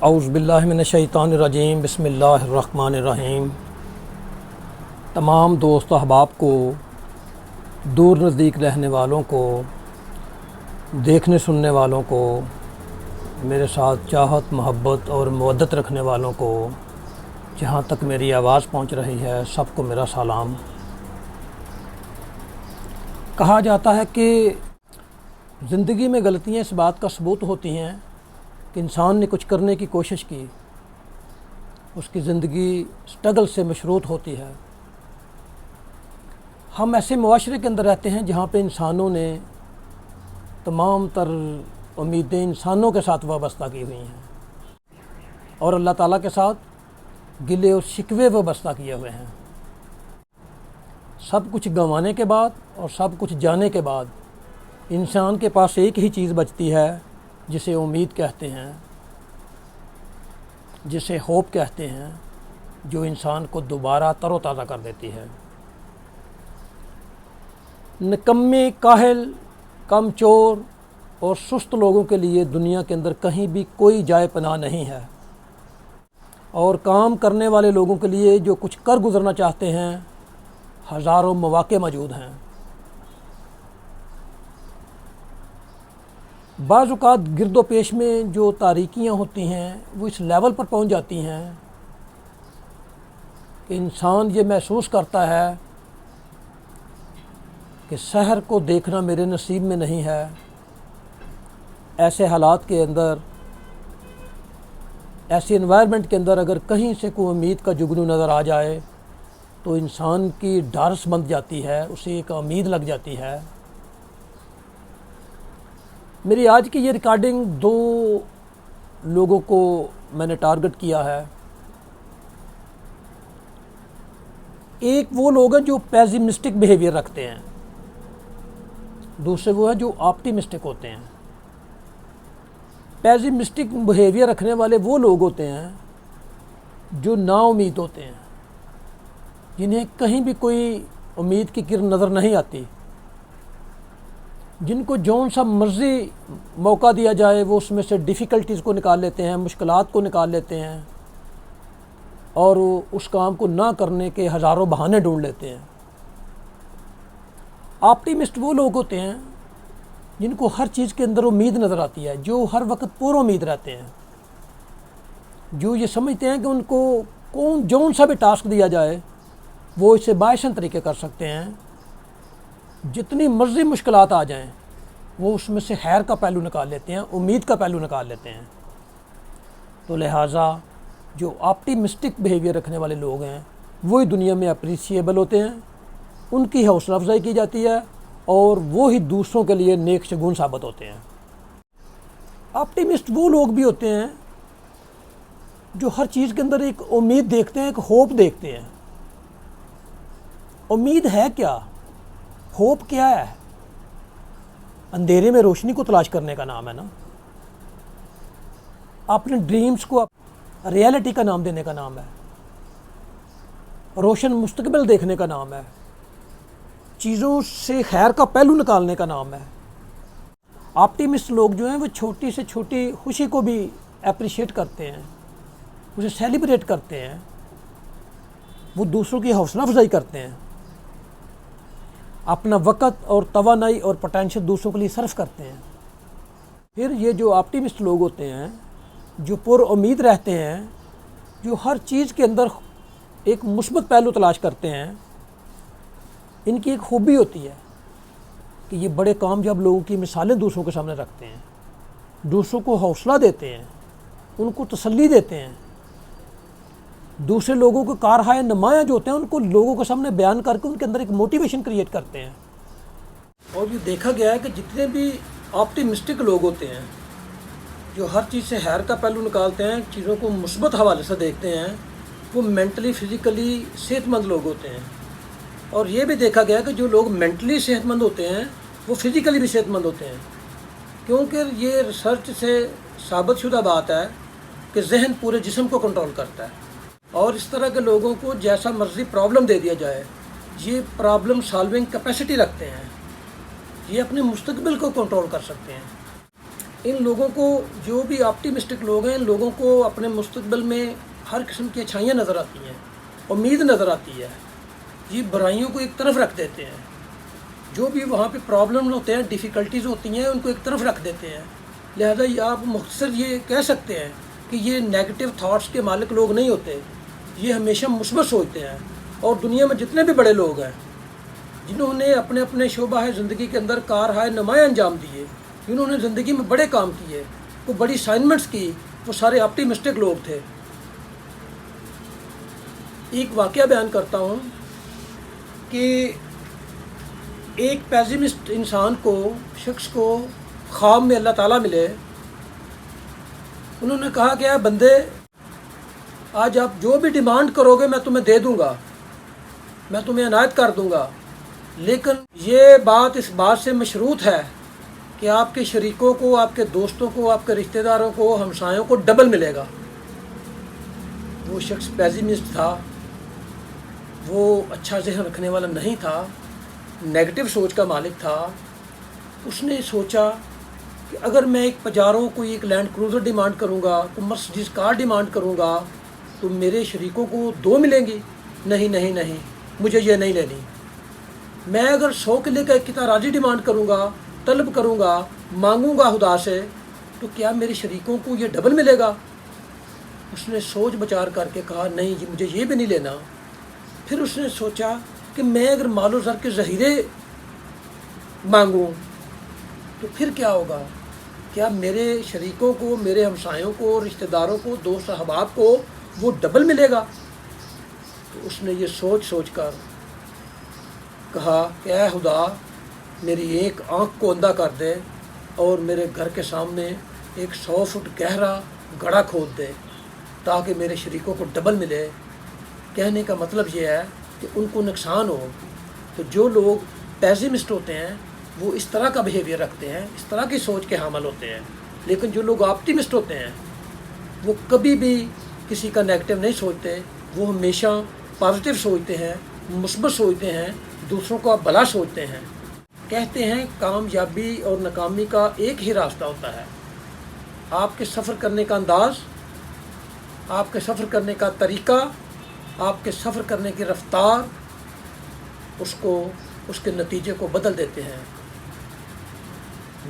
اعوذ باللہ من الشیطان الرجیم، بسم اللہ الرحمن الرحیم۔ تمام دوست احباب کو، دور نزدیک رہنے والوں کو، دیکھنے سننے والوں کو، میرے ساتھ چاہت محبت اور مودت رکھنے والوں کو، جہاں تک میری آواز پہنچ رہی ہے، سب کو میرا سلام۔ کہا جاتا ہے کہ زندگی میں غلطیاں اس بات کا ثبوت ہوتی ہیں کہ انسان نے کچھ کرنے کی کوشش کی، اس کی زندگی سٹرگل سے مشروط ہوتی ہے۔ ہم ایسے معاشرے کے اندر رہتے ہیں جہاں پہ انسانوں نے تمام تر امیدیں انسانوں کے ساتھ وابستہ کی ہوئی ہیں اور اللہ تعالیٰ کے ساتھ گلے اور شکوے وابستہ کیے ہوئے ہیں۔ سب کچھ گنوانے کے بعد اور سب کچھ جانے کے بعد انسان کے پاس ایک ہی چیز بچتی ہے، جسے امید کہتے ہیں، جسے ہوپ کہتے ہیں، جو انسان کو دوبارہ تر و تازہ کر دیتی ہے۔ نکمے، کاہل، کم چور اور سست لوگوں کے لیے دنیا کے اندر کہیں بھی کوئی جائے پناہ نہیں ہے، اور کام کرنے والے لوگوں کے لیے جو کچھ کر گزرنا چاہتے ہیں، ہزاروں مواقع موجود ہیں۔ بعض اوقات گرد و پیش میں جو تاریکیاں ہوتی ہیں وہ اس لیول پر پہنچ جاتی ہیں کہ انسان یہ محسوس کرتا ہے کہ سحر کو دیکھنا میرے نصیب میں نہیں ہے۔ ایسے حالات کے اندر، ایسی انوائرمنٹ کے اندر اگر کہیں سے کوئی امید کا جگنو نظر آ جائے تو انسان کی ڈھارس بند جاتی ہے، اسے ایک امید لگ جاتی ہے۔ میری آج کی یہ ریکارڈنگ دو لوگوں کو میں نے ٹارگٹ کیا ہے۔ ایک وہ لوگ ہیں جو پیسیمسٹک بیہیویئر رکھتے ہیں، دوسرے وہ ہیں جو آپٹیمسٹک ہوتے ہیں۔ پیسیمسٹک بیہیویئر رکھنے والے وہ لوگ ہوتے ہیں جو نا امید ہوتے ہیں، جنہیں کہیں بھی کوئی امید کی کرن نظر نہیں آتی، جن کو جون سا مرضی موقع دیا جائے وہ اس میں سے ڈیفیکلٹیز کو نکال لیتے ہیں، مشکلات کو نکال لیتے ہیں، اور اس کام کو نہ کرنے کے ہزاروں بہانے ڈھونڈ لیتے ہیں۔ آپٹیمسٹ وہ لوگ ہوتے ہیں جن کو ہر چیز کے اندر امید نظر آتی ہے، جو ہر وقت پر امید رہتے ہیں، جو یہ سمجھتے ہیں کہ ان کو جون سا بھی ٹاسک دیا جائے وہ اسے باعثن طریقے کر سکتے ہیں، جتنی مرضی مشکلات آ جائیں وہ اس میں سے خیر کا پہلو نکال لیتے ہیں، امید کا پہلو نکال لیتے ہیں۔ تو لہٰذا جو آپٹیمسٹک بیہیویئر رکھنے والے لوگ ہیں وہی دنیا میں اپریشیبل ہوتے ہیں، ان کی حوصلہ افزائی کی جاتی ہے اور وہی دوسروں کے لیے نیک شگون ثابت ہوتے ہیں۔ آپٹیمسٹ وہ لوگ بھی ہوتے ہیں جو ہر چیز کے اندر ایک امید دیکھتے ہیں، ایک ہوپ دیکھتے ہیں۔ امید ہے کیا؟ ہوپ کیا ہے؟ اندھیرے میں روشنی کو تلاش کرنے کا نام ہے نا۔ اپنے ڈریمز کو ریئلٹی کا نام دینے کا نام ہے، روشن مستقبل دیکھنے کا نام ہے، چیزوں سے خیر کا پہلو نکالنے کا نام ہے۔ آپٹیمسٹ لوگ جو ہیں وہ چھوٹی سے چھوٹی خوشی کو بھی اپریشیٹ کرتے ہیں، اسے سیلیبریٹ کرتے ہیں، وہ دوسروں کی حوصلہ افزائی کرتے ہیں، اپنا وقت اور توانائی اور پوٹینشل دوسروں کے لیے صرف کرتے ہیں۔ پھر یہ جو آپٹیمسٹ لوگ ہوتے ہیں، جو پر امید رہتے ہیں، جو ہر چیز کے اندر ایک مثبت پہلو تلاش کرتے ہیں، ان کی ایک خوبی ہوتی ہے کہ یہ بڑے کامیاب لوگوں کی مثالیں دوسروں کے سامنے رکھتے ہیں، دوسروں کو حوصلہ دیتے ہیں، ان کو تسلی دیتے ہیں، دوسرے لوگوں کے کارہائے نمایاں جو ہوتے ہیں ان کو لوگوں کے سامنے بیان کر کے ان کے اندر ایک موٹیویشن کریٹ کرتے ہیں۔ اور یہ دیکھا گیا ہے کہ جتنے بھی آپٹیمسٹک لوگ ہوتے ہیں، جو ہر چیز سے خیر کا پہلو نکالتے ہیں، چیزوں کو مثبت حوالے سے دیکھتے ہیں، وہ مینٹلی فزیکلی صحت مند لوگ ہوتے ہیں۔ اور یہ بھی دیکھا گیا کہ جو لوگ مینٹلی صحت مند ہوتے ہیں وہ فزیکلی بھی صحت مند ہوتے ہیں، کیونکہ یہ ریسرچ سے ثابت شدہ بات ہے کہ ذہن پورے جسم کو کنٹرول کرتا ہے، اور اس طرح کے لوگوں کو جیسا مرضی پرابلم دے دیا جائے، یہ پرابلم سالونگ کیپیسٹی رکھتے ہیں، یہ اپنے مستقبل کو کنٹرول کر سکتے ہیں۔ ان لوگوں کو جو بھی آپٹیمسٹک لوگ ہیں ان لوگوں کو اپنے مستقبل میں ہر قسم کی اچھائیاں نظر آتی ہیں، امید نظر آتی ہے، یہ برائیوں کو ایک طرف رکھ دیتے ہیں، جو بھی وہاں پہ پرابلم ہوتے ہیں، ڈیفیکلٹیز ہوتی ہیں، ان کو ایک طرف رکھ دیتے ہیں۔ لہذا یہ آپ مختصر یہ کہہ سکتے ہیں کہ یہ نیگیٹو تھاٹس کے مالک لوگ نہیں ہوتے، یہ ہمیشہ مثبت سوچتے ہیں۔ اور دنیا میں جتنے بھی بڑے لوگ ہیں جنہوں نے اپنے اپنے شعبہ زندگی کے اندر کارہائے نمایاں انجام دیے، جنہوں نے زندگی میں بڑے کام کیے، وہ بڑی اسائنمنٹس کی، وہ سارے آپٹیمسٹک لوگ تھے۔ ایک واقعہ بیان کرتا ہوں کہ ایک پیسمسٹ انسان کو، شخص کو خواب میں اللہ تعالیٰ ملے۔ انہوں نے کہا کہ اے بندے، آج آپ جو بھی ڈیمانڈ کرو گے میں تمہیں دے دوں گا، میں تمہیں عنایت کر دوں گا، لیکن یہ بات اس بات سے مشروط ہے کہ آپ کے شریکوں کو، آپ کے دوستوں کو، آپ کے رشتہ داروں کو، ہمسایوں کو ڈبل ملے گا۔ وہ شخص پیسمسٹ تھا، وہ اچھا ذہن رکھنے والا نہیں تھا، نیگیٹو سوچ کا مالک تھا۔ اس نے سوچا کہ اگر میں ایک پجارو کوئی ایک لینڈ کروزر ڈیمانڈ کروں گا، کوئی مرسڈیز کار ڈیمانڈ کروں گا تو میرے شریکوں کو 2 ملیں گی؟ نہیں، مجھے یہ نہیں لینی۔ میں اگر 100 کلے کا ایک کتا راضی ڈیمانڈ کروں گا، طلب کروں گا، مانگوں گا خدا سے، تو کیا میرے شریکوں کو یہ ڈبل ملے گا؟ اس نے سوچ بچار کر کے کہا نہیں جی، مجھے یہ بھی نہیں لینا۔ پھر اس نے سوچا کہ میں اگر مال و زر کے ذخیرے مانگوں تو پھر کیا ہوگا؟ کیا میرے شریکوں کو، میرے ہمسایوں کو، رشتہ داروں کو، دوست احباب کو وہ ڈبل ملے گا؟ تو اس نے یہ سوچ کر کہا کہ اے خدا، میری ایک آنکھ کو اندھا کر دے اور میرے گھر کے سامنے ایک 100 فٹ گہرا گڑھا کھود دے تاکہ میرے شریکوں کو ڈبل ملے۔ کہنے کا مطلب یہ ہے کہ ان کو نقصان ہو۔ تو جو لوگ پیسمسٹ ہوتے ہیں وہ اس طرح کا بیہیویئر رکھتے ہیں، اس طرح کی سوچ کے حامل ہوتے ہیں، لیکن جو لوگ آپٹیمسٹ ہوتے ہیں وہ کبھی بھی کسی کا نیگیٹو نہیں سوچتے، وہ ہمیشہ پازیٹیو سوچتے ہیں، مثبت سوچتے ہیں، دوسروں کا بھلا سوچتے ہیں۔ کہتے ہیں کامیابی اور ناکامی کا ایک ہی راستہ ہوتا ہے، آپ کے سفر کرنے کا انداز، آپ کے سفر کرنے کا طریقہ، آپ کے سفر کرنے کی رفتار اس کے نتیجے کو بدل دیتے ہیں۔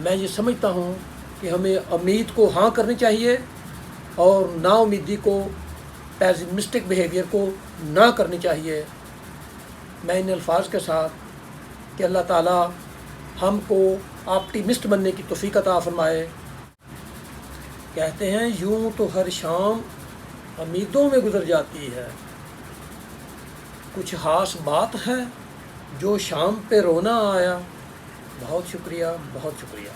میں یہ سمجھتا ہوں کہ ہمیں امید کو ہاں کرنی چاہیے اور نا امیدی کو، پیسمسٹک بیہیویئر کو نہ کرنی چاہیے۔ میں ان الفاظ کے ساتھ کہ اللہ تعالیٰ ہم کو آپٹیمسٹ بننے کی توفیق عطا فرمائے، کہتے ہیں یوں تو ہر شام امیدوں میں گزر جاتی ہے، کچھ خاص بات ہے جو شام پہ رونا آیا۔ بہت شکریہ، بہت شکریہ۔